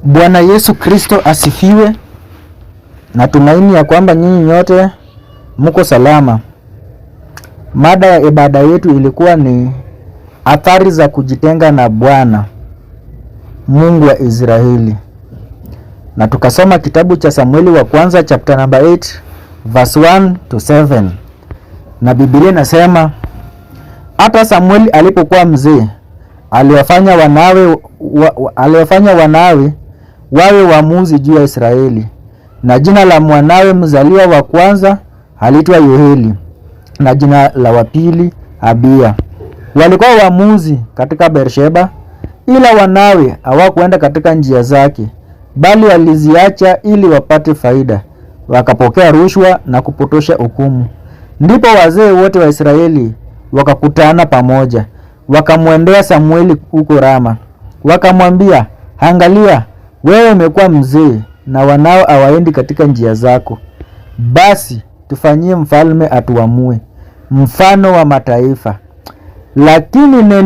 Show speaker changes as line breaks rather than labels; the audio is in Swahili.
Bwana Yesu Kristo asifiwe. Natumaini ya kwamba nyinyi nyote mko salama. Mada ya ibada yetu ilikuwa ni athari za kujitenga na Bwana Mungu wa Israeli. Na tukasoma kitabu cha Samueli wa kwanza chapter number 8 verse 1 to 7. Na Biblia inasema hata Samueli alipokuwa mzee aliwafanya wanawe wawe waamuzi juu ya Israeli. Na jina la mwanawe mzaliwa wa kwanza aliitwa Yoeli, na jina la wa pili Abia. Walikuwa waamuzi katika Beersheba, ila wanawe hawakuenda katika njia zake, bali waliziacha ili wapate faida, wakapokea rushwa na kupotosha hukumu. Ndipo wazee wote wa Israeli wakakutana pamoja, wakamwendea Samueli huko Rama, wakamwambia, angalia, wewe umekuwa mzee na wanao hawaendi katika njia zako. Basi tufanyie mfalme atuamue, mfano wa mataifa. Lakini